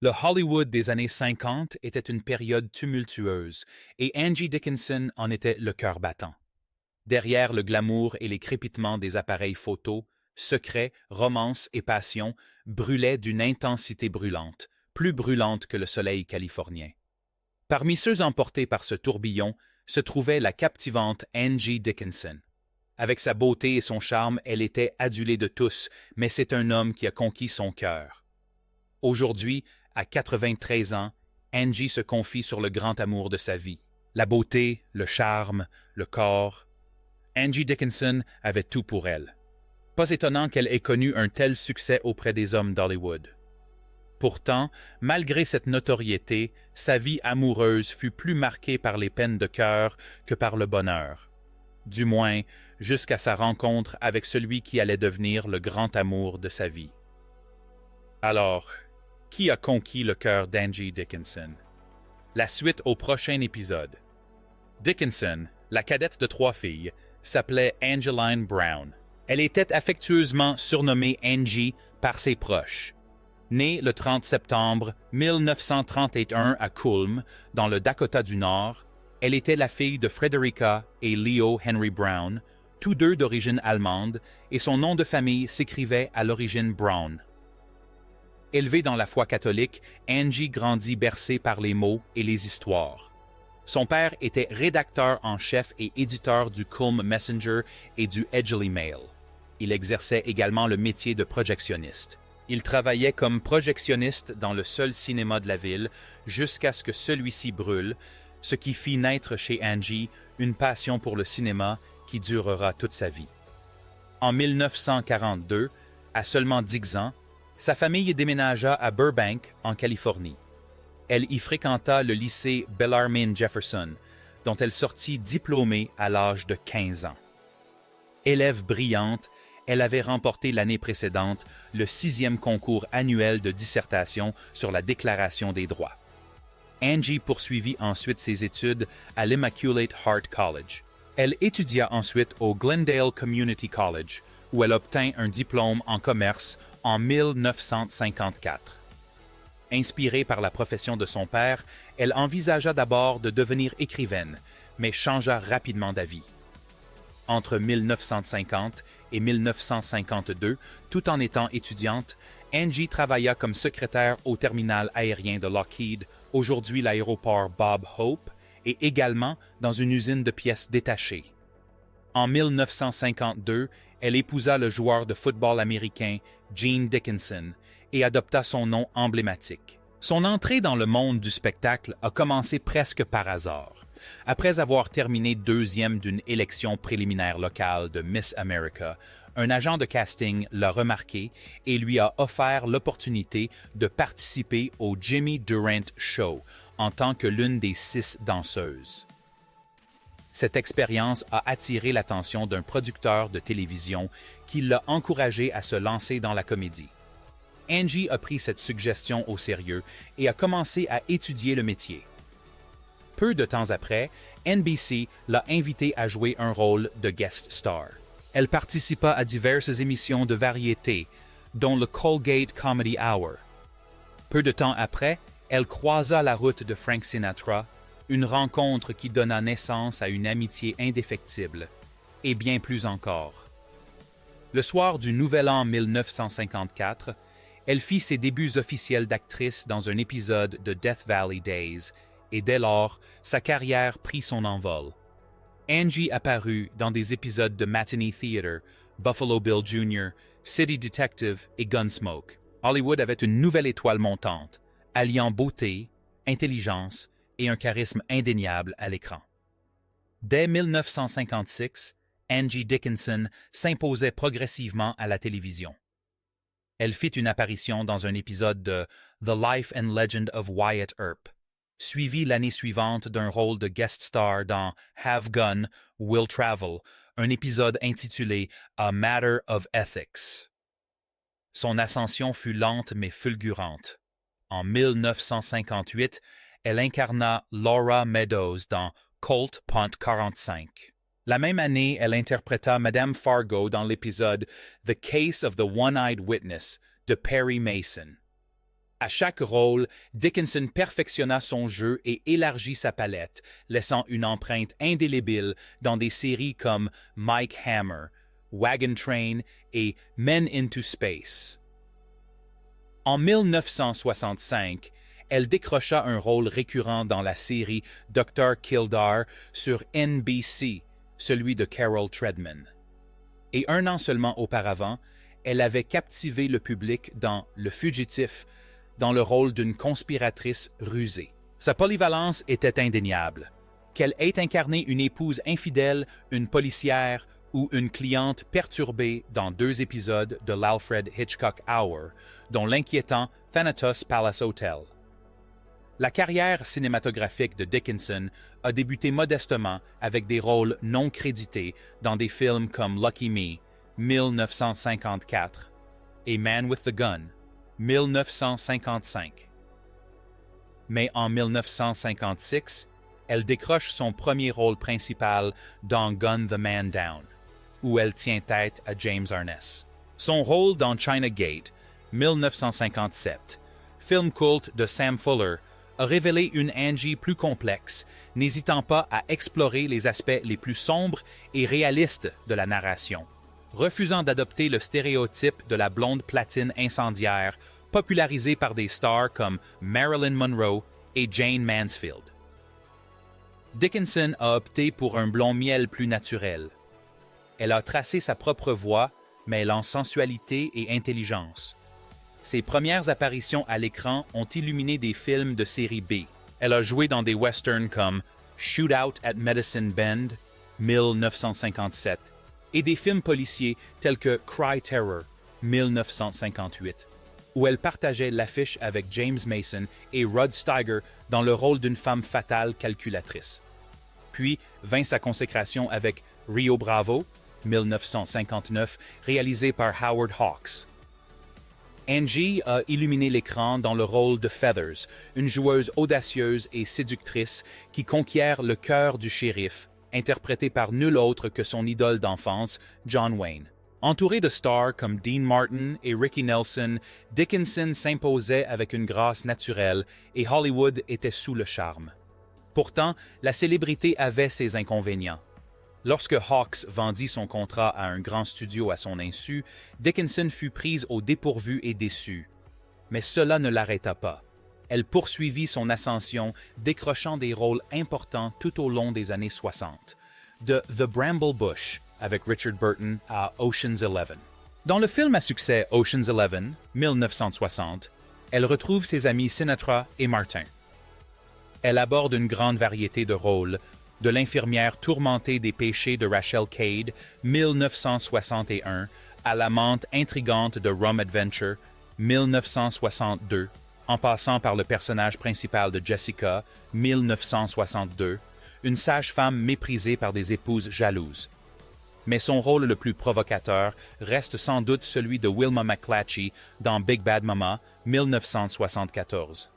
Le Hollywood des années 50 était une période tumultueuse et Angie Dickinson en était le cœur battant. Derrière le glamour et les crépitements des appareils photo, secrets, romances et passion brûlaient d'une intensité brûlante, plus brûlante que le soleil californien. Parmi ceux emportés par ce tourbillon se trouvait la captivante Angie Dickinson. Avec sa beauté et son charme, elle était adulée de tous, mais c'est un homme qui a conquis son cœur. Aujourd'hui, à 93 ans, Angie se confie sur le grand amour de sa vie. La beauté, le charme, le corps. Angie Dickinson avait tout pour elle. Pas étonnant qu'elle ait connu un tel succès auprès des hommes d'Hollywood. Pourtant, malgré cette notoriété, sa vie amoureuse fut plus marquée par les peines de cœur que par le bonheur. Du moins, jusqu'à sa rencontre avec celui qui allait devenir le grand amour de sa vie. Alors, qui a conquis le cœur d'Angie Dickinson? La suite au prochain épisode. Dickinson, la cadette de 3 filles, s'appelait Angeline Brown. Elle était affectueusement surnommée Angie par ses proches. Née le 30 septembre 1931 à Culm, dans le Dakota du Nord, elle était la fille de Frederica et Leo Henry Brown, tous deux d'origine allemande, et son nom de famille s'écrivait à l'origine Brown. Élevée dans la foi catholique, Angie grandit bercée par les mots et les histoires. Son père était rédacteur en chef et éditeur du Culm Messenger et du Edgeley Mail. Il exerçait également le métier de projectionniste. Il travaillait comme projectionniste dans le seul cinéma de la ville jusqu'à ce que celui-ci brûle, ce qui fit naître chez Angie une passion pour le cinéma qui durera toute sa vie. En 1942, à seulement 10 ans, sa famille déménagea à Burbank, en Californie. Elle y fréquenta le lycée Bellarmine Jefferson, dont elle sortit diplômée à l'âge de 15 ans. Élève brillante, elle avait remporté l'année précédente le 6e concours annuel de dissertation sur la Déclaration des droits. Angie poursuivit ensuite ses études à l'Immaculate Heart College. Elle étudia ensuite au Glendale Community College, où elle obtint un diplôme en commerce en 1954. Inspirée par la profession de son père, elle envisagea d'abord de devenir écrivaine, mais changea rapidement d'avis. Entre 1950 et 1952, tout en étant étudiante, Angie travailla comme secrétaire au terminal aérien de Lockheed, aujourd'hui l'aéroport Bob Hope, et également dans une usine de pièces détachées. En 1952, elle épousa le joueur de football américain Gene Dickinson et adopta son nom emblématique. Son entrée dans le monde du spectacle a commencé presque par hasard. Après avoir terminé 2e d'une élection préliminaire locale de Miss America, un agent de casting l'a remarqué et lui a offert l'opportunité de participer au Jimmy Durant Show en tant que l'une des 6 danseuses. Cette expérience a attiré l'attention d'un producteur de télévision qui l'a encouragé à se lancer dans la comédie. Angie a pris cette suggestion au sérieux et a commencé à étudier le métier. Peu de temps après, NBC l'a invitée à jouer un rôle de guest star. Elle participa à diverses émissions de variété, dont le Colgate Comedy Hour. Peu de temps après, elle croisa la route de Frank Sinatra, une rencontre qui donna naissance à une amitié indéfectible, et bien plus encore. Le soir du Nouvel An 1954, elle fit ses débuts officiels d'actrice dans un épisode de Death Valley Days, et dès lors, sa carrière prit son envol. Angie apparut dans des épisodes de Matinee Theater, Buffalo Bill Jr., City Detective et Gunsmoke. Hollywood avait une nouvelle étoile montante, alliant beauté, intelligence et un charisme indéniable à l'écran. Dès 1956, Angie Dickinson s'imposait progressivement à la télévision. Elle fit une apparition dans un épisode de The Life and Legend of Wyatt Earp, suivi l'année suivante d'un rôle de guest star dans Have Gun, Will Travel, un épisode intitulé A Matter of Ethics. Son ascension fut lente mais fulgurante. En 1958, elle incarna Laura Meadows dans Colt Punt 45. La même année, elle interpréta Madame Fargo dans l'épisode The Case of the One-Eyed Witness de Perry Mason. À chaque rôle, Dickinson perfectionna son jeu et élargit sa palette, laissant une empreinte indélébile dans des séries comme Mike Hammer, Wagon Train et Men into Space. En 1965, elle décrocha un rôle récurrent dans la série Dr. Kildare sur NBC, celui de Carol Treadman. Et un an seulement auparavant, elle avait captivé le public dans Le Fugitif, dans le rôle d'une conspiratrice rusée. Sa polyvalence était indéniable. Qu'elle ait incarné une épouse infidèle, une policière ou une cliente perturbée dans 2 épisodes de l'Alfred Hitchcock Hour, dont l'inquiétant Thanatos Palace Hotel. La carrière cinématographique de Dickinson a débuté modestement avec des rôles non crédités dans des films comme Lucky Me, 1954, et Man with the Gun, 1955. Mais en 1956, elle décroche son premier rôle principal dans Gun the Man Down, où elle tient tête à James Arness. Son rôle dans China Gate, 1957, film culte de Sam Fuller, a révélé une Angie plus complexe, n'hésitant pas à explorer les aspects les plus sombres et réalistes de la narration, refusant d'adopter le stéréotype de la blonde platine incendiaire popularisé par des stars comme Marilyn Monroe et Jane Mansfield. Dickinson a opté pour un blond miel plus naturel. Elle a tracé sa propre voie, mêlant sensualité et intelligence. Ses premières apparitions à l'écran ont illuminé des films de série B. Elle a joué dans des westerns comme Shootout at Medicine Bend, 1957, et des films policiers tels que Cry Terror, 1958, où elle partageait l'affiche avec James Mason et Rod Steiger dans le rôle d'une femme fatale calculatrice. Puis vint sa consécration avec Rio Bravo, 1959, réalisé par Howard Hawks. Angie a illuminé l'écran dans le rôle de Feathers, une joueuse audacieuse et séductrice qui conquiert le cœur du shérif, interprété par nul autre que son idole d'enfance, John Wayne. Entourée de stars comme Dean Martin et Ricky Nelson, Dickinson s'imposait avec une grâce naturelle et Hollywood était sous le charme. Pourtant, la célébrité avait ses inconvénients. Lorsque Hawks vendit son contrat à un grand studio à son insu, Dickinson fut prise au dépourvu et déçue. Mais cela ne l'arrêta pas. Elle poursuivit son ascension, décrochant des rôles importants tout au long des années 60, de The Bramble Bush avec Richard Burton à Ocean's 11. Dans le film à succès Ocean's 11, 1960, elle retrouve ses amis Sinatra et Martin. Elle aborde une grande variété de rôles, de l'infirmière tourmentée des péchés de Rachel Cade, 1961, à l'amante intrigante de Rum Adventure, 1962, en passant par le personnage principal de Jessica, 1962, une sage-femme méprisée par des épouses jalouses. Mais son rôle le plus provocateur reste sans doute celui de Wilma McClatchy dans Big Bad Mama, 1974.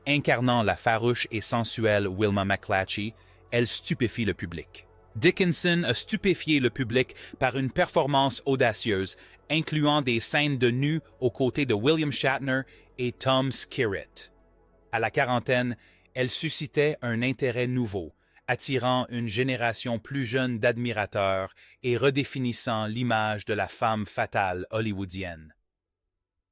Incarnant la farouche et sensuelle Wilma McClatchy, elle stupéfie le public. Dickinson a stupéfié le public par une performance audacieuse, incluant des scènes de nu aux côtés de William Shatner et Tom Skerritt. À la quarantaine, elle suscitait un intérêt nouveau, attirant une génération plus jeune d'admirateurs et redéfinissant l'image de la femme fatale hollywoodienne.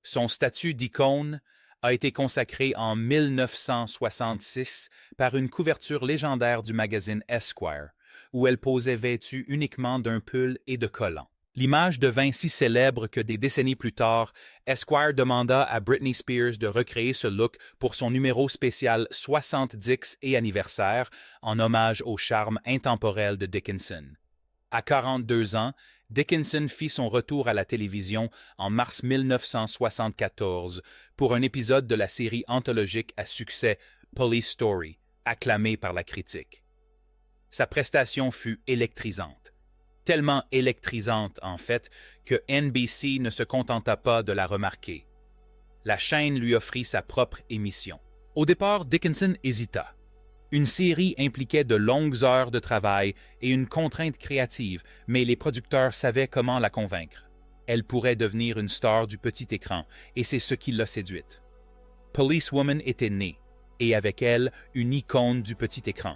Son statut d'icône a été consacré en 1966 par une couverture légendaire du magazine Esquire, où elle posait vêtue uniquement d'un pull et de collants. L'image devint si célèbre que des décennies plus tard, Esquire demanda à Britney Spears de recréer ce look pour son numéro spécial 70 et anniversaire, en hommage au charme intemporel de Dickinson. À 42 ans, Dickinson fit son retour à la télévision en mars 1974 pour un épisode de la série anthologique à succès Police Story, acclamée par la critique. Sa prestation fut électrisante. Tellement électrisante, en fait, que NBC ne se contenta pas de la remarquer. La chaîne lui offrit sa propre émission. Au départ, Dickinson hésita. Une série impliquait de longues heures de travail et une contrainte créative, mais les producteurs savaient comment la convaincre. Elle pourrait devenir une star du petit écran, et c'est ce qui l'a séduite. Policewoman était née, et avec elle, une icône du petit écran.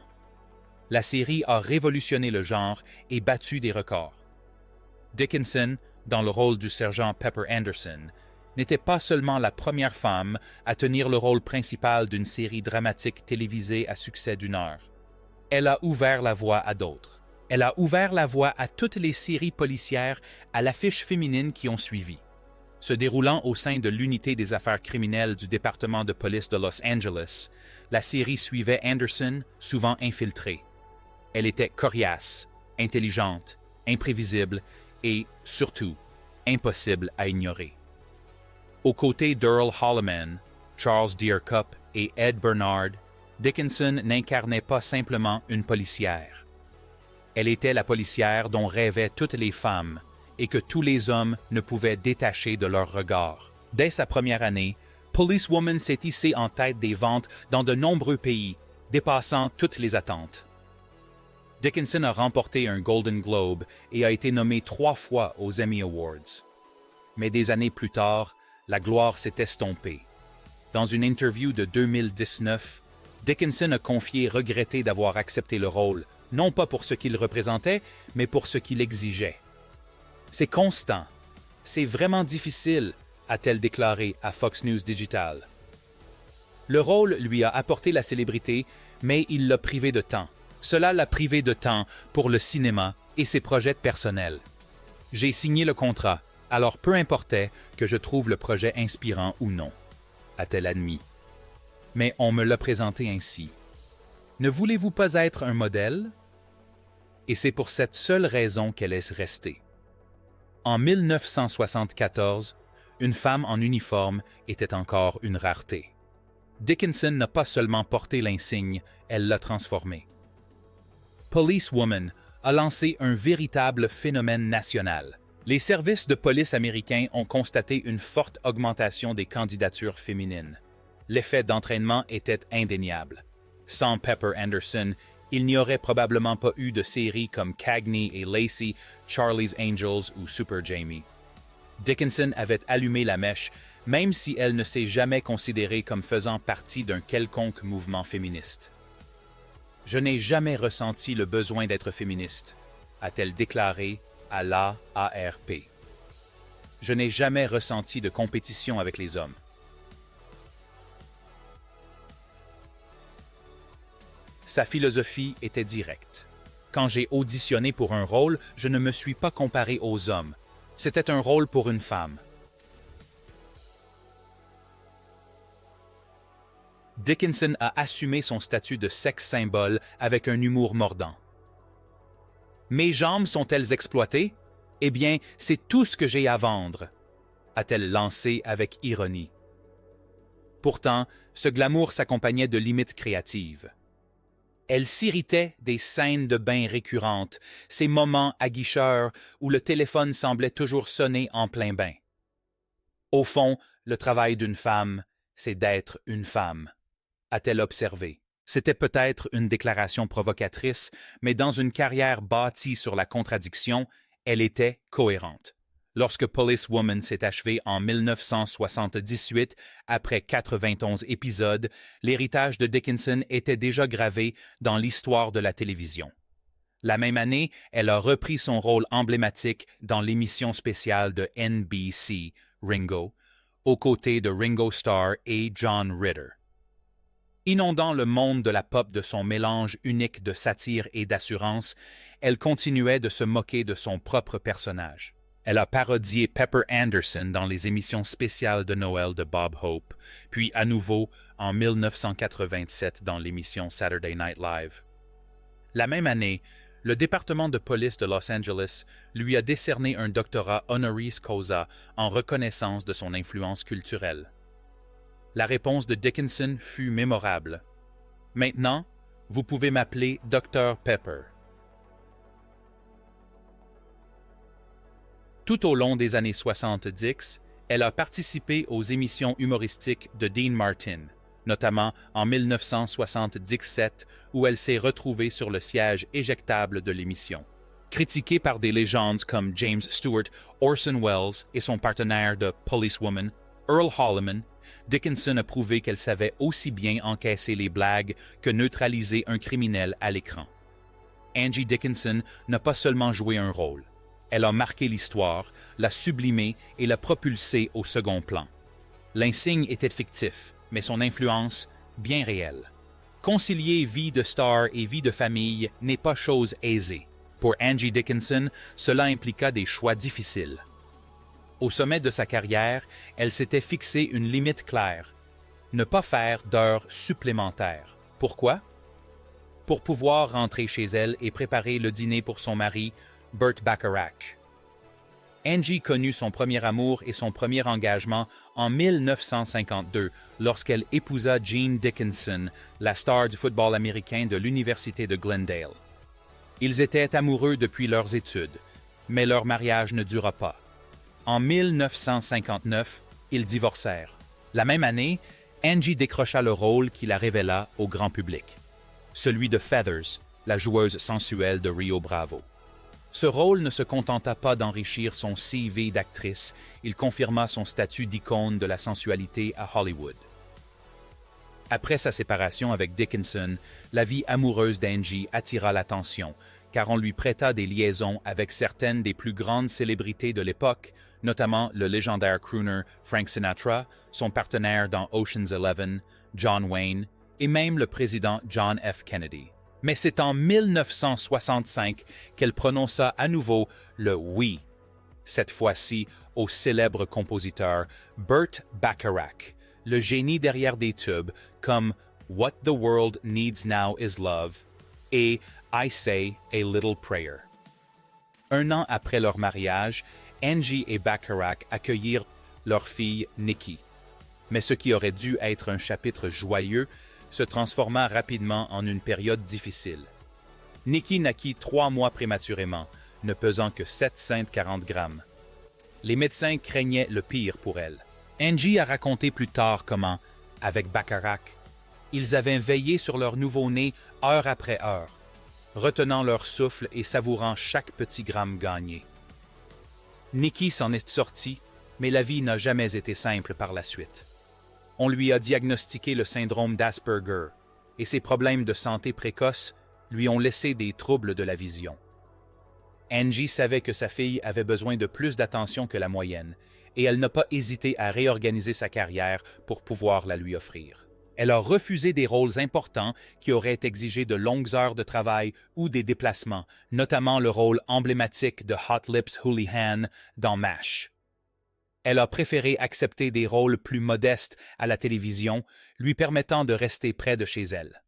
La série a révolutionné le genre et battu des records. Dickinson, dans le rôle du sergent Pepper Anderson, n'était pas seulement la première femme à tenir le rôle principal d'une série dramatique télévisée à succès d'une heure. Elle a ouvert la voie à d'autres. Elle a ouvert la voie à toutes les séries policières à l'affiche féminine qui ont suivi. Se déroulant au sein de l'unité des affaires criminelles du département de police de Los Angeles, la série suivait Anderson, souvent infiltrée. Elle était coriace, intelligente, imprévisible et, surtout, impossible à ignorer. Aux côtés d'Earl Holliman, Charles Deercup et Ed Bernard, Dickinson n'incarnait pas simplement une policière. Elle était la policière dont rêvaient toutes les femmes et que tous les hommes ne pouvaient détacher de leur regard. Dès sa première année, Policewoman s'est hissée en tête des ventes dans de nombreux pays, dépassant toutes les attentes. Dickinson a remporté un Golden Globe et a été nommé 3 fois aux Emmy Awards. Mais des années plus tard, la gloire s'est estompée. Dans une interview de 2019, Dickinson a confié regretter d'avoir accepté le rôle, non pas pour ce qu'il représentait, mais pour ce qu'il exigeait. « C'est constant. C'est vraiment difficile », a-t-elle déclaré à Fox News Digital. Le rôle lui a apporté la célébrité, mais il l'a privé de temps. Cela l'a privé de temps pour le cinéma et ses projets personnels. « J'ai signé le contrat, alors peu importait que je trouve le projet inspirant ou non », a-t-elle admis. Mais on me l'a présenté ainsi. Ne voulez-vous pas être un modèle? Et c'est pour cette seule raison qu'elle est restée. En 1974, une femme en uniforme était encore une rareté. Dickinson n'a pas seulement porté l'insigne, elle l'a transformé. Policewoman a lancé un véritable phénomène national. Les services de police américains ont constaté une forte augmentation des candidatures féminines. L'effet d'entraînement était indéniable. Sans Pepper Anderson, il n'y aurait probablement pas eu de séries comme Cagney et Lacey, Charlie's Angels ou Super Jamie. Dickinson avait allumé la mèche, même si elle ne s'est jamais considérée comme faisant partie d'un quelconque mouvement féministe. « Je n'ai jamais ressenti le besoin d'être féministe », a-t-elle déclaré à l'AARP. « Je n'ai jamais ressenti de compétition avec les hommes. » Sa philosophie était directe. Quand j'ai auditionné pour un rôle, je ne me suis pas comparé aux hommes. C'était un rôle pour une femme. Dickinson a assumé son statut de sexe symbole avec un humour mordant. « Mes jambes sont-elles exploitées? Eh bien, c'est tout ce que j'ai à vendre », a-t-elle lancé avec ironie. Pourtant, ce glamour s'accompagnait de limites créatives. Elle s'irritait des scènes de bain récurrentes, ces moments aguicheurs où le téléphone semblait toujours sonner en plein bain. Au fond, le travail d'une femme, c'est d'être une femme, a-t-elle observé. C'était peut-être une déclaration provocatrice, mais dans une carrière bâtie sur la contradiction, elle était cohérente. Lorsque Policewoman s'est achevée en 1978, après 91 épisodes, l'héritage de Dickinson était déjà gravé dans l'histoire de la télévision. La même année, elle a repris son rôle emblématique dans l'émission spéciale de NBC, Ringo, aux côtés de Ringo Starr et John Ritter. Inondant le monde de la pop de son mélange unique de satire et d'assurance, elle continuait de se moquer de son propre personnage. Elle a parodié Pepper Anderson dans les émissions spéciales de Noël de Bob Hope, puis à nouveau en 1987 dans l'émission Saturday Night Live. La même année, le département de police de Los Angeles lui a décerné un doctorat honoris causa en reconnaissance de son influence culturelle. La réponse de Dickinson fut mémorable. « Maintenant, vous pouvez m'appeler Dr Pepper. » Tout au long des années 70, elle a participé aux émissions humoristiques de Dean Martin, notamment en 1977 où elle s'est retrouvée sur le siège éjectable de l'émission. Critiquée par des légendes comme James Stewart, Orson Welles et son partenaire de Policewoman, Earl Holliman, Dickinson a prouvé qu'elle savait aussi bien encaisser les blagues que neutraliser un criminel à l'écran. Angie Dickinson n'a pas seulement joué un rôle. Elle a marqué l'histoire, l'a sublimée et l'a propulsée au second plan. L'insigne était fictif, mais son influence, bien réelle. Concilier vie de star et vie de famille n'est pas chose aisée. Pour Angie Dickinson, cela impliqua des choix difficiles. Au sommet de sa carrière, elle s'était fixé une limite claire. Ne pas faire d'heures supplémentaires. Pourquoi? Pour pouvoir rentrer chez elle et préparer le dîner pour son mari, Burt Bacharach. Angie connut son premier amour et son premier engagement en 1952 lorsqu'elle épousa Jean Dickinson, la star du football américain de l'Université de Glendale. Ils étaient amoureux depuis leurs études, mais leur mariage ne dura pas. En 1959, ils divorcèrent. La même année, Angie décrocha le rôle qui la révéla au grand public, celui de Feathers, la joueuse sensuelle de Rio Bravo. Ce rôle ne se contenta pas d'enrichir son CV d'actrice, il confirma son statut d'icône de la sensualité à Hollywood. Après sa séparation avec Dickinson, la vie amoureuse d'Angie attira l'attention, car on lui prêta des liaisons avec certaines des plus grandes célébrités de l'époque, notamment le légendaire crooner Frank Sinatra, son partenaire dans Ocean's 11, John Wayne, et même le président John F. Kennedy. Mais c'est en 1965 qu'elle prononça à nouveau le « oui », cette fois-ci au célèbre compositeur Burt Bacharach, le génie derrière des tubes comme « What the World Needs Now Is Love » et « I Say a Little Prayer ». Un an après leur mariage, Angie et Bacharach accueillirent leur fille Nikki. Mais ce qui aurait dû être un chapitre joyeux se transforma rapidement en une période difficile. Nikki naquit 3 mois prématurément, ne pesant que 740 grammes. Les médecins craignaient le pire pour elle. Angie a raconté plus tard comment, avec Bacharach, ils avaient veillé sur leur nouveau-né heure après heure, retenant leur souffle et savourant chaque petit gramme gagné. Nikki s'en est sortie, mais la vie n'a jamais été simple par la suite. On lui a diagnostiqué le syndrome d'Asperger, et ses problèmes de santé précoce lui ont laissé des troubles de la vision. Angie savait que sa fille avait besoin de plus d'attention que la moyenne, et elle n'a pas hésité à réorganiser sa carrière pour pouvoir la lui offrir. Elle a refusé des rôles importants qui auraient exigé de longues heures de travail ou des déplacements, notamment le rôle emblématique de Hot Lips Houlihan dans MASH. Elle a préféré accepter des rôles plus modestes à la télévision, lui permettant de rester près de chez elle.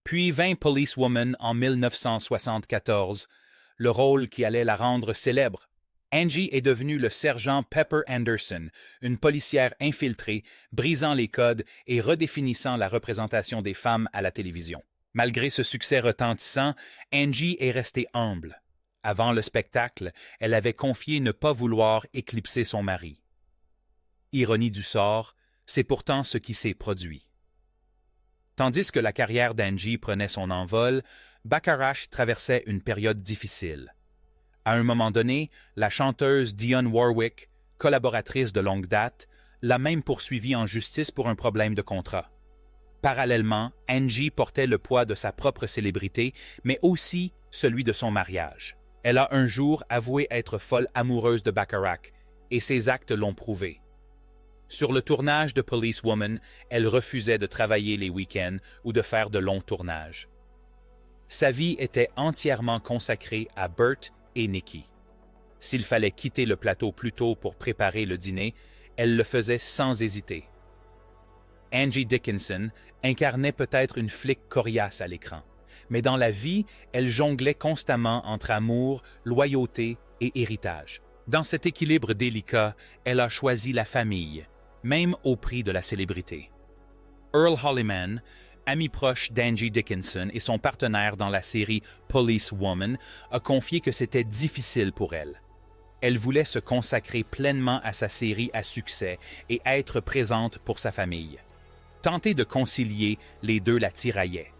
Puis vint Policewoman en 1974, le rôle qui allait la rendre célèbre. Angie est devenue le sergent Pepper Anderson, une policière infiltrée, brisant les codes et redéfinissant la représentation des femmes à la télévision. Malgré ce succès retentissant, Angie est restée humble. Avant le spectacle, elle avait confié ne pas vouloir éclipser son mari. Ironie du sort, c'est pourtant ce qui s'est produit. Tandis que la carrière d'Angie prenait son envol, Bacharach traversait une période difficile. À un moment donné, la chanteuse Dionne Warwick, collaboratrice de longue date, l'a même poursuivie en justice pour un problème de contrat. Parallèlement, Angie portait le poids de sa propre célébrité, mais aussi celui de son mariage. Elle a un jour avoué être folle amoureuse de Bacharach, et ses actes l'ont prouvé. Sur le tournage de Policewoman, elle refusait de travailler les week-ends ou de faire de longs tournages. Sa vie était entièrement consacrée à Burt et Nikki. S'il fallait quitter le plateau plus tôt pour préparer le dîner, elle le faisait sans hésiter. Angie Dickinson incarnait peut-être une flic coriace à l'écran, mais dans la vie, elle jonglait constamment entre amour, loyauté et héritage. Dans cet équilibre délicat, elle a choisi la famille, même au prix de la célébrité. Earl Holliman, ami proche d'Angie Dickinson et son partenaire dans la série Policewoman, a confié que c'était difficile pour elle. Elle voulait se consacrer pleinement à sa série à succès et être présente pour sa famille. Tenter de concilier les deux la tiraillait.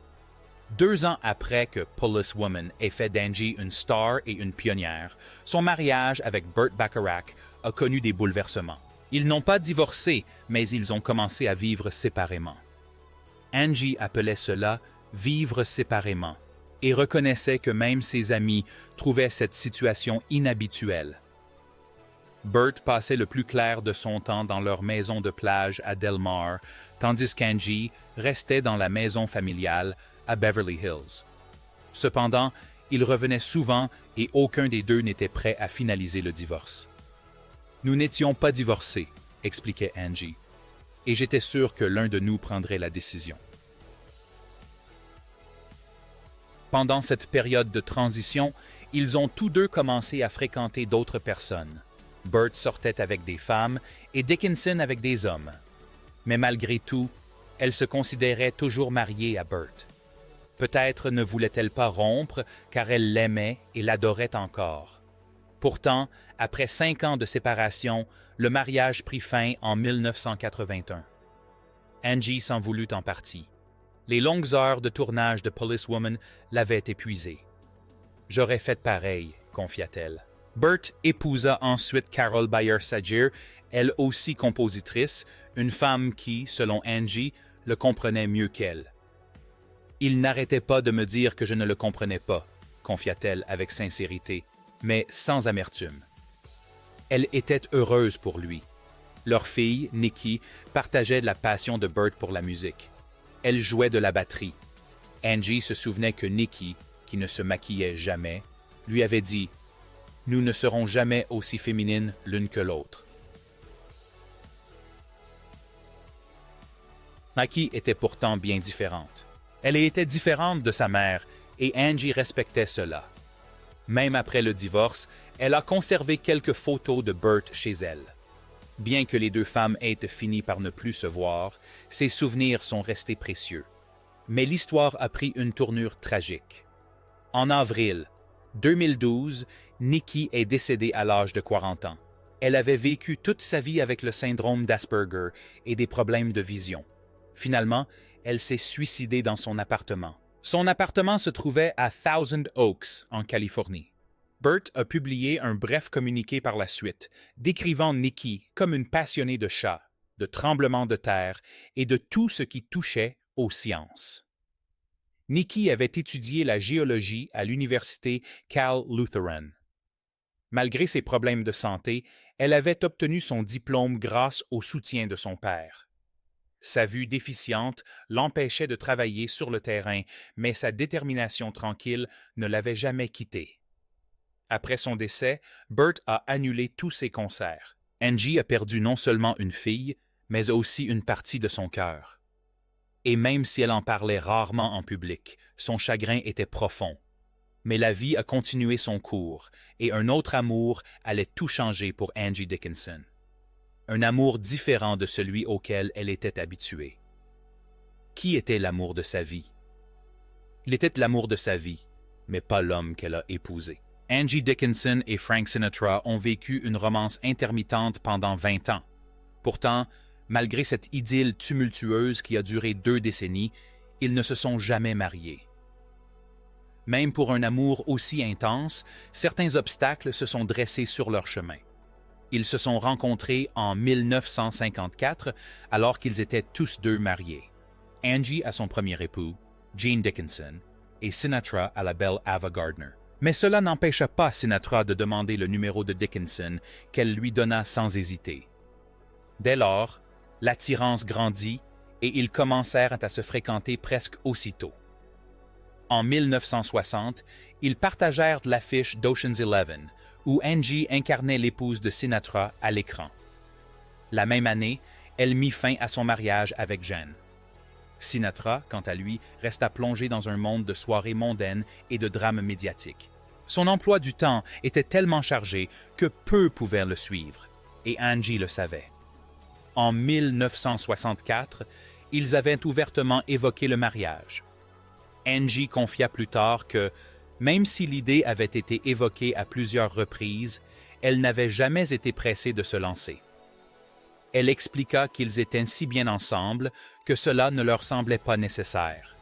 2 ans après que Policewoman ait fait d'Angie une star et une pionnière, son mariage avec Burt Bacharach a connu des bouleversements. Ils n'ont pas divorcé, mais ils ont commencé à vivre séparément. Angie appelait cela « vivre séparément » et reconnaissait que même ses amis trouvaient cette situation inhabituelle. Bert passait le plus clair de son temps dans leur maison de plage à Del Mar, tandis qu'Angie restait dans la maison familiale à Beverly Hills. Cependant, ils revenaient souvent et aucun des deux n'était prêt à finaliser le divorce. « Nous n'étions pas divorcés », expliquait Angie, « et j'étais sûr que l'un de nous prendrait la décision. » Pendant cette période de transition, ils ont tous deux commencé à fréquenter d'autres personnes. Bert sortait avec des femmes et Dickinson avec des hommes. Mais malgré tout, elle se considérait toujours mariée à Bert. Peut-être ne voulait-elle pas rompre car elle l'aimait et l'adorait encore. Pourtant, après 5 ans de séparation, le mariage prit fin en 1981. Angie s'en voulut en partie. Les longues heures de tournage de Policewoman l'avaient épuisée. « J'aurais fait pareil », confia-t-elle. Bert épousa ensuite Carol Bayer-Sager, elle aussi compositrice, une femme qui, selon Angie, le comprenait mieux qu'elle. « Il n'arrêtait pas de me dire que je ne le comprenais pas », confia-t-elle avec sincérité, mais sans amertume. Elle était heureuse pour lui. Leur fille, Nikki, partageait la passion de Bert pour la musique. Elle jouait de la batterie. Angie se souvenait que Nikki, qui ne se maquillait jamais, lui avait dit « Nous ne serons jamais aussi féminines l'une que l'autre. » Nikki était pourtant bien différente. Elle était différente de sa mère et Angie respectait cela. Même après le divorce, elle a conservé quelques photos de Bert chez elle. Bien que les deux femmes aient fini par ne plus se voir, ces souvenirs sont restés précieux. Mais l'histoire a pris une tournure tragique. En avril 2012, Nikki est décédée à l'âge de 40 ans. Elle avait vécu toute sa vie avec le syndrome d'Asperger et des problèmes de vision. Finalement, elle s'est suicidée dans son appartement. Son appartement se trouvait à Thousand Oaks, en Californie. Bert a publié un bref communiqué par la suite, décrivant Nikki comme une passionnée de chats, de tremblements de terre et de tout ce qui touchait aux sciences. Nikki avait étudié la géologie à l'université Cal Lutheran. Malgré ses problèmes de santé, elle avait obtenu son diplôme grâce au soutien de son père. Sa vue déficiente l'empêchait de travailler sur le terrain, mais sa détermination tranquille ne l'avait jamais quitté. Après son décès, Bert a annulé tous ses concerts. Angie a perdu non seulement une fille, mais aussi une partie de son cœur. Et même si elle en parlait rarement en public, son chagrin était profond. Mais la vie a continué son cours, et un autre amour allait tout changer pour Angie Dickinson. Un amour différent de celui auquel elle était habituée. Qui était l'amour de sa vie? Il était l'amour de sa vie, mais pas l'homme qu'elle a épousé. Angie Dickinson et Frank Sinatra ont vécu une romance intermittente pendant 20 ans. Pourtant, malgré cette idylle tumultueuse qui a duré 2 décennies, ils ne se sont jamais mariés. Même pour un amour aussi intense, certains obstacles se sont dressés sur leur chemin. Ils se sont rencontrés en 1954, alors qu'ils étaient tous deux mariés. Angie à son premier époux, Gene Dickinson, et Sinatra à la belle Ava Gardner. Mais cela n'empêcha pas Sinatra de demander le numéro de Dickinson, qu'elle lui donna sans hésiter. Dès lors, l'attirance grandit et ils commencèrent à se fréquenter presque aussitôt. En 1960, ils partagèrent l'affiche d'Ocean's 11, où Angie incarnait l'épouse de Sinatra à l'écran. La même année, elle mit fin à son mariage avec Gene. Sinatra, quant à lui, resta plongé dans un monde de soirées mondaines et de drames médiatiques. Son emploi du temps était tellement chargé que peu pouvaient le suivre, et Angie le savait. En 1964, ils avaient ouvertement évoqué le mariage. Angie confia plus tard que, même si l'idée avait été évoquée à plusieurs reprises, elle n'avait jamais été pressée de se lancer. Elle expliqua qu'ils étaient si bien ensemble que cela ne leur semblait pas nécessaire.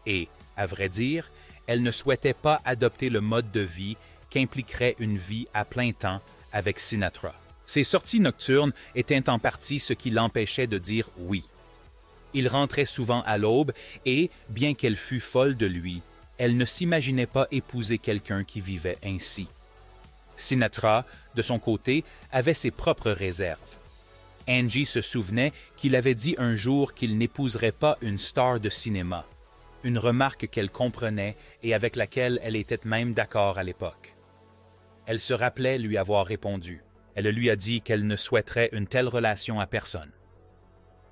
Et, à vrai dire, elle ne souhaitait pas adopter le mode de vie qu'impliquerait une vie à plein temps avec Sinatra. Ses sorties nocturnes étaient en partie ce qui l'empêchait de dire oui. Il rentrait souvent à l'aube et, bien qu'elle fût folle de lui, elle ne s'imaginait pas épouser quelqu'un qui vivait ainsi. Sinatra, de son côté, avait ses propres réserves. Angie se souvenait qu'il avait dit un jour qu'il n'épouserait pas une star de cinéma, une remarque qu'elle comprenait et avec laquelle elle était même d'accord à l'époque. Elle se rappelait lui avoir répondu. Elle lui a dit qu'elle ne souhaiterait une telle relation à personne.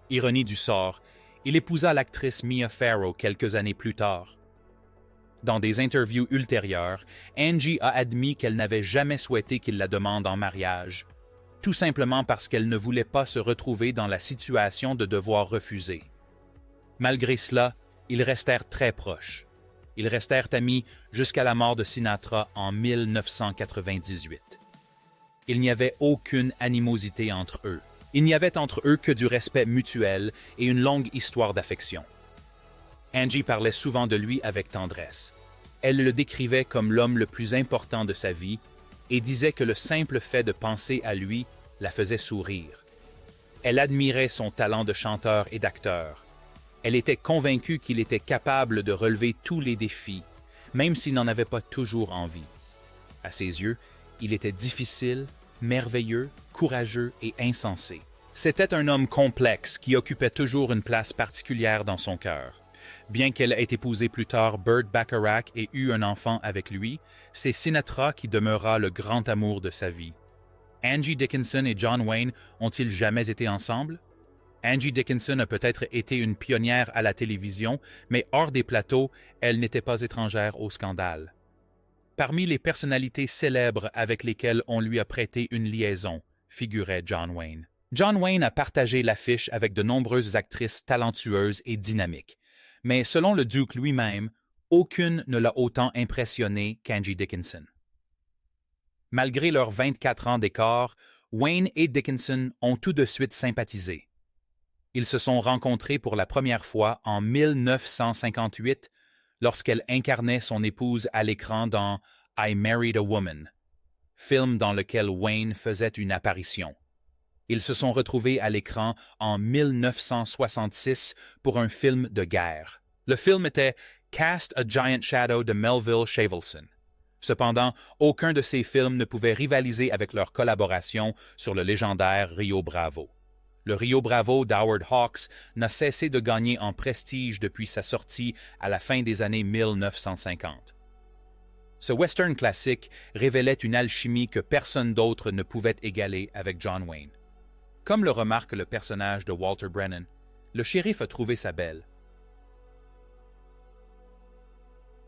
Ironie du sort, il épousa l'actrice Mia Farrow quelques années plus tard. Dans des interviews ultérieures, Angie a admis qu'elle n'avait jamais souhaité qu'il la demande en mariage, tout simplement parce qu'elle ne voulait pas se retrouver dans la situation de devoir refuser. Malgré cela, ils restèrent très proches. Ils restèrent amis jusqu'à la mort de Sinatra en 1998. Il n'y avait aucune animosité entre eux. Il n'y avait entre eux que du respect mutuel et une longue histoire d'affection. Angie parlait souvent de lui avec tendresse. Elle le décrivait comme l'homme le plus important de sa vie et disait que le simple fait de penser à lui la faisait sourire. Elle admirait son talent de chanteur et d'acteur. Elle était convaincue qu'il était capable de relever tous les défis, même s'il n'en avait pas toujours envie. À ses yeux, il était difficile, merveilleux, courageux et insensé. C'était un homme complexe qui occupait toujours une place particulière dans son cœur. Bien qu'elle ait épousé plus tard Burt Bacharach et eut un enfant avec lui, c'est Sinatra qui demeura le grand amour de sa vie. Angie Dickinson et John Wayne ont-ils jamais été ensemble? Angie Dickinson a peut-être été une pionnière à la télévision, mais hors des plateaux, elle n'était pas étrangère au scandale. Parmi les personnalités célèbres avec lesquelles on lui a prêté une liaison, figurait John Wayne. John Wayne a partagé l'affiche avec de nombreuses actrices talentueuses et dynamiques, mais selon le duc lui-même, aucune ne l'a autant impressionné qu'Angie Dickinson. Malgré leurs 24 ans d'écart, Wayne et Dickinson ont tout de suite sympathisé. Ils se sont rencontrés pour la première fois en 1958 lorsqu'elle incarnait son épouse à l'écran dans I Married a Woman, film dans lequel Wayne faisait une apparition. Ils se sont retrouvés à l'écran en 1966 pour un film de guerre. Le film était Cast a Giant Shadow de Melville Shavelson. Cependant, aucun de ces films ne pouvait rivaliser avec leur collaboration sur le légendaire Rio Bravo. Le Rio Bravo d'Howard Hawks n'a cessé de gagner en prestige depuis sa sortie à la fin des années 1950. Ce western classique révélait une alchimie que personne d'autre ne pouvait égaler avec John Wayne. Comme le remarque le personnage de Walter Brennan, le shérif a trouvé sa belle.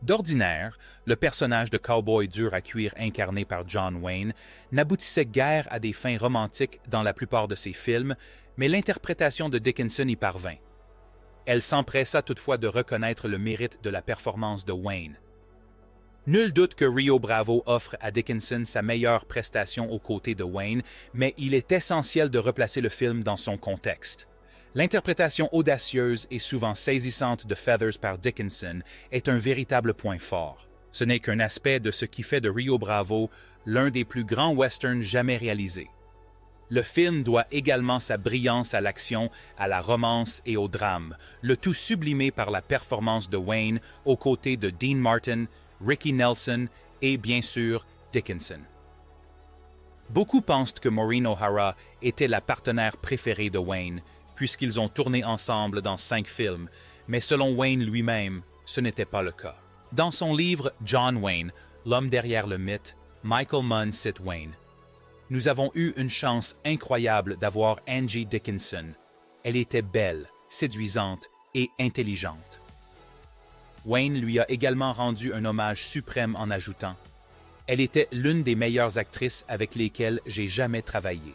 D'ordinaire, le personnage de cow-boy dur à cuire incarné par John Wayne n'aboutissait guère à des fins romantiques dans la plupart de ses films, mais l'interprétation de Dickinson y parvint. Elle s'empressa toutefois de reconnaître le mérite de la performance de Wayne. Nul doute que Rio Bravo offre à Dickinson sa meilleure prestation aux côtés de Wayne, mais il est essentiel de replacer le film dans son contexte. L'interprétation audacieuse et souvent saisissante de Feathers par Dickinson est un véritable point fort. Ce n'est qu'un aspect de ce qui fait de Rio Bravo l'un des plus grands westerns jamais réalisés. Le film doit également sa brillance à l'action, à la romance et au drame, le tout sublimé par la performance de Wayne aux côtés de Dean Martin, Ricky Nelson et, bien sûr, Dickinson. Beaucoup pensent que Maureen O'Hara était la partenaire préférée de Wayne, puisqu'ils ont tourné ensemble dans 5 films, mais selon Wayne lui-même, ce n'était pas le cas. Dans son livre « John Wayne, l'homme derrière le mythe », Michael Munn cite Wayne. « Nous avons eu une chance incroyable d'avoir Angie Dickinson. Elle était belle, séduisante et intelligente. » Wayne lui a également rendu un hommage suprême en ajoutant « Elle était l'une des meilleures actrices avec lesquelles j'ai jamais travaillé. »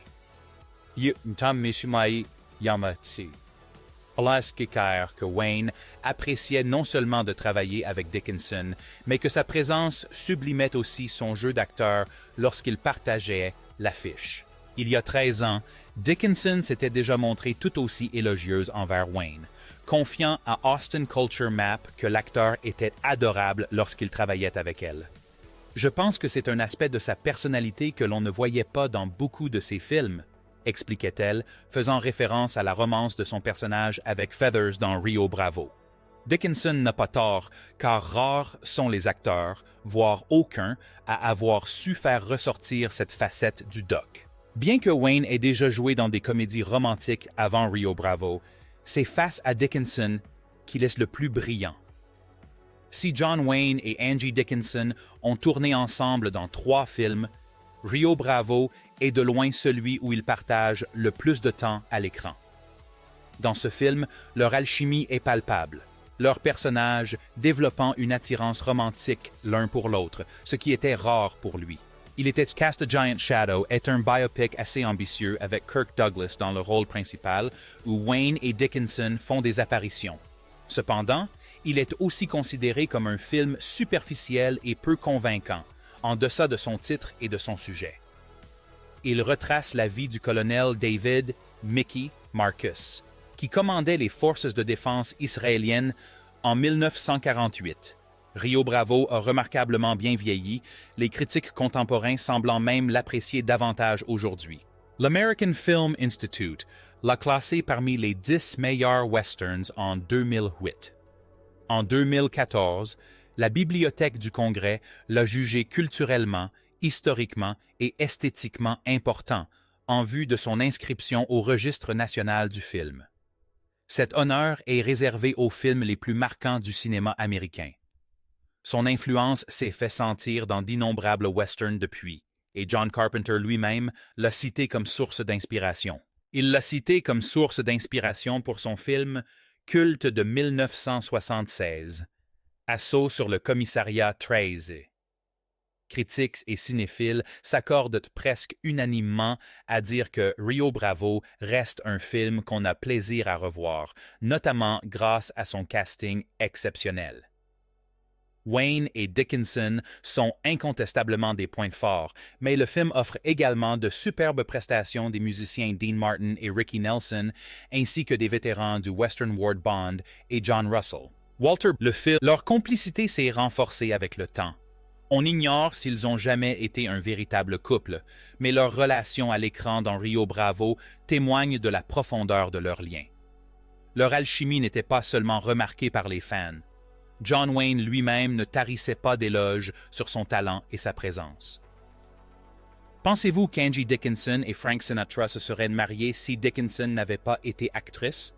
que Wayne appréciait non seulement de travailler avec Dickinson, mais que sa présence sublimait aussi son jeu d'acteur lorsqu'il partageait l'affiche. Il y a 13 ans, Dickinson s'était déjà montrée tout aussi élogieuse envers Wayne, confiant à Austin Culture Map que l'acteur était adorable lorsqu'il travaillait avec elle. Je pense que c'est un aspect de sa personnalité que l'on ne voyait pas dans beaucoup de ses films, expliquait-elle, faisant référence à la romance de son personnage avec Feathers dans Rio Bravo. Dickinson n'a pas tort, car rares sont les acteurs, voire aucun, à avoir su faire ressortir cette facette du Doc. Bien que Wayne ait déjà joué dans des comédies romantiques avant Rio Bravo, c'est face à Dickinson qu'il est le plus brillant. Si John Wayne et Angie Dickinson ont tourné ensemble dans 3 films, Rio Bravo est de loin celui où ils partagent le plus de temps à l'écran. Dans ce film, leur alchimie est palpable, leurs personnages développant une attirance romantique l'un pour l'autre, ce qui était rare pour lui. Il était Cast a Giant Shadow est un biopic assez ambitieux avec Kirk Douglas dans le rôle principal, où Wayne et Dickinson font des apparitions. Cependant, il est aussi considéré comme un film superficiel et peu convaincant, en deçà de son titre et de son sujet. Il retrace la vie du colonel David Mickey Marcus, qui commandait les forces de défense israéliennes en 1948. Rio Bravo a remarquablement bien vieilli, les critiques contemporains semblant même l'apprécier davantage aujourd'hui. L'American Film Institute l'a classé parmi les 10 meilleurs westerns en 2008. En 2014, la Bibliothèque du Congrès l'a jugé culturellement, historiquement et esthétiquement important en vue de son inscription au Registre national du film. Cet honneur est réservé aux films les plus marquants du cinéma américain. Son influence s'est fait sentir dans d'innombrables westerns depuis, et John Carpenter lui-même l'a cité comme source d'inspiration. Il l'a cité comme source d'inspiration pour son film culte de 1976, Assaut sur le commissariat 13. Critiques et cinéphiles s'accordent presque unanimement à dire que Rio Bravo reste un film qu'on a plaisir à revoir, notamment grâce à son casting exceptionnel. Wayne et Dickinson sont incontestablement des points forts, mais le film offre également de superbes prestations des musiciens Dean Martin et Ricky Nelson, ainsi que des vétérans du Western Ward Bond et John Russell. Walter, le film, leur complicité s'est renforcée avec le temps. On ignore s'ils ont jamais été un véritable couple, mais leur relation à l'écran dans Rio Bravo témoigne de la profondeur de leur lien. Leur alchimie n'était pas seulement remarquée par les fans. John Wayne lui-même ne tarissait pas d'éloges sur son talent et sa présence. Pensez-vous qu'Angie Dickinson et Frank Sinatra se seraient mariés si Dickinson n'avait pas été actrice?